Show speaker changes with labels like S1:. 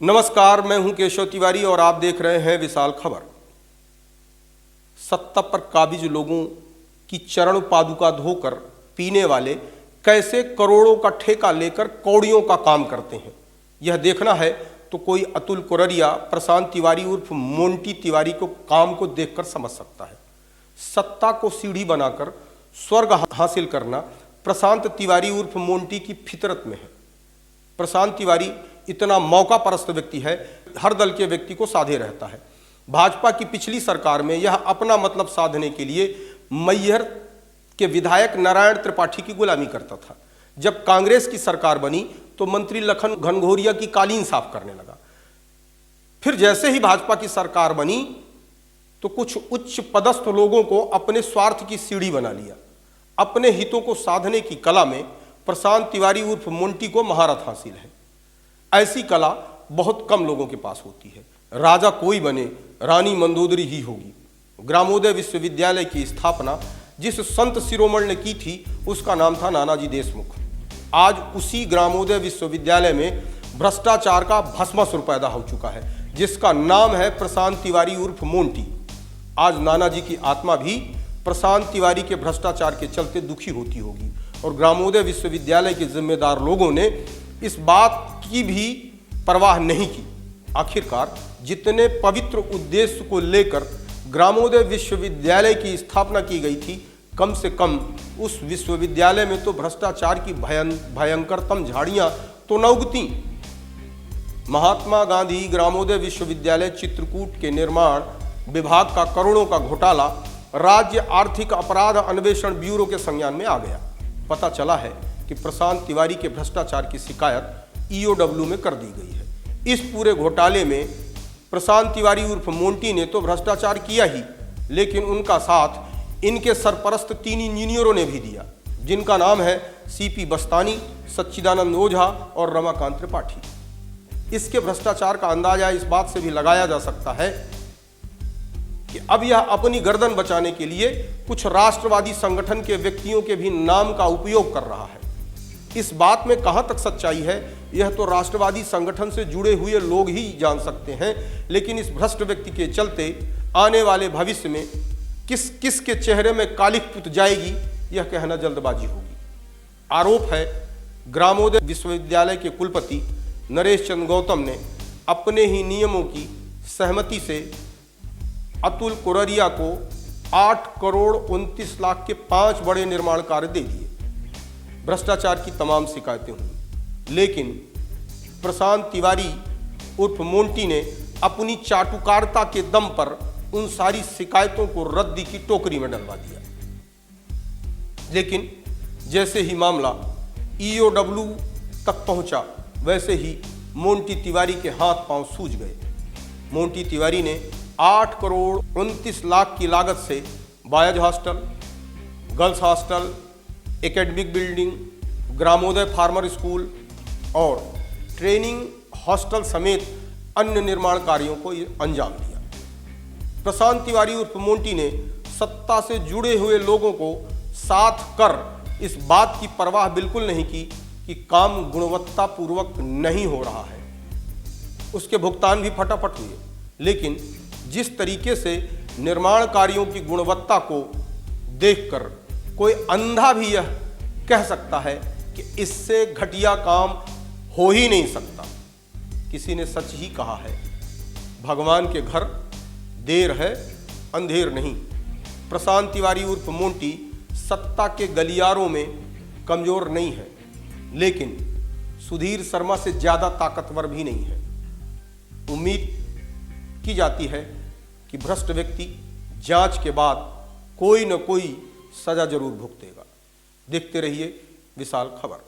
S1: नमस्कार, मैं हूं केशव तिवारी और आप देख रहे हैं विशाल खबर। सत्ता पर काबिज लोगों की चरण पादुका धोकर पीने वाले कैसे करोड़ों का ठेका लेकर कौड़ियों का काम करते हैं, यह देखना है तो कोई अतुल कोररिया, प्रशांत तिवारी उर्फ मोंटी तिवारी को काम को देखकर समझ सकता है। सत्ता को सीढ़ी बनाकर स्वर्ग हासिल करना प्रशांत तिवारी उर्फ मोंटी की फितरत में है। प्रशांत तिवारी इतना मौका परस्त व्यक्ति है, हर दल के व्यक्ति को साधे रहता है। भाजपा की पिछली सरकार में यह अपना मतलब साधने के लिए मैहर के विधायक नारायण त्रिपाठी की गुलामी करता था। जब कांग्रेस की सरकार बनी तो मंत्री लखन घनघोरिया की कालीन साफ करने लगा। फिर जैसे ही भाजपा की सरकार बनी तो कुछ उच्च पदस्थ लोगों को अपने स्वार्थ की सीढ़ी बना लिया। अपने हितों को साधने की कला में प्रशांत तिवारी उर्फ मोंटी को महारत हासिल है। ऐसी कला बहुत कम लोगों के पास होती है। राजा कोई बने, रानी मंदोदरी ही होगी। ग्रामोदय विश्वविद्यालय की स्थापना जिस संत शिरोमणि ने की थी उसका नाम था नानाजी देशमुख। आज उसी ग्रामोदय विश्वविद्यालय में भ्रष्टाचार का भस्मासुर पैदा हो चुका है, जिसका नाम है प्रशांत तिवारी उर्फ मोंटी। आज नानाजी की आत्मा भी प्रशांत तिवारी के भ्रष्टाचार के चलते दुखी होती होगी और ग्रामोदय विश्वविद्यालय के जिम्मेदार लोगों ने इस बात की भी परवाह नहीं की। आखिरकार जितने पवित्र उद्देश्य को लेकर ग्रामोदय विश्वविद्यालय की स्थापना की गई थी, कम से कम उस विश्वविद्यालय में तो भ्रष्टाचार की भयंकरतम झाड़ियां तो न उगती। महात्मा गांधी ग्रामोदय विश्वविद्यालय चित्रकूट के निर्माण विभाग का करोड़ों का घोटाला राज्य आर्थिक अपराध अन्वेषण ब्यूरो के संज्ञान में आ गया। पता चला है कि प्रशांत तिवारी के भ्रष्टाचार की शिकायत EOW में कर दी गई है। इस पूरे घोटाले में प्रशांत तिवारी उर्फ मोंटी ने तो भ्रष्टाचार किया ही, लेकिन उनका साथ इनके सरपरस्त 3 इंजीनियरों ने भी दिया, जिनका नाम है CP बस्तानी, सच्चिदानंद ओझा और रमाकांत त्रिपाठी। इसके भ्रष्टाचार का अंदाजा इस बात से भी लगाया जा सकता है कि अब यह अपनी गर्दन बचाने के लिए कुछ राष्ट्रवादी संगठन के व्यक्तियों के भी नाम का उपयोग कर रहा है। इस बात में कहां तक सच्चाई है यह तो राष्ट्रवादी संगठन से जुड़े हुए लोग ही जान सकते हैं, लेकिन इस भ्रष्ट व्यक्ति के चलते आने वाले भविष्य में किस के चेहरे में कालिख पुत जाएगी यह कहना जल्दबाजी होगी। आरोप है ग्रामोदय विश्वविद्यालय के कुलपति नरेश चंद्र गौतम ने अपने ही नियमों की सहमति से अतुल कोररिया को 8 करोड़ 29 लाख के 5 बड़े निर्माण कार्य दे दिए। भ्रष्टाचार की तमाम शिकायतें हुई, लेकिन प्रशांत तिवारी उर्फ मोंटी ने अपनी चाटुकारिता के दम पर उन सारी शिकायतों को रद्दी की टोकरी में डलवा दिया। लेकिन जैसे ही मामला EOW तक पहुंचा, वैसे ही मोंटी तिवारी के हाथ पांव सूज गए। मोंटी तिवारी ने 8 करोड़ 29 लाख की लागत से boys hostel, girls hostel, academic building, Gramodaya farmer school और ट्रेनिंग हॉस्टल समेत अन्य निर्माण कार्यों को अंजाम दिया। प्रशांत तिवारी उर्फ मोंटी ने सत्ता से जुड़े हुए लोगों को साथ कर इस बात की परवाह बिल्कुल नहीं की कि काम गुणवत्ता पूर्वक नहीं हो रहा है। उसके भुगतान भी फटाफट हुए, लेकिन जिस तरीके से निर्माण कार्यों की गुणवत्ता को देखकर कोई अंधा भी यह कह सकता है कि इससे घटिया काम हो ही नहीं सकता। किसी ने सच ही कहा है, भगवान के घर देर है अंधेर नहीं। प्रशांत तिवारी उर्फ मोंटी सत्ता के गलियारों में कमजोर नहीं है, लेकिन सुधीर शर्मा से ज्यादा ताकतवर भी नहीं है। उम्मीद की जाती है कि भ्रष्ट व्यक्ति जांच के बाद कोई न कोई सजा जरूर भुगतेगा। देखते रहिए विशाल खबर।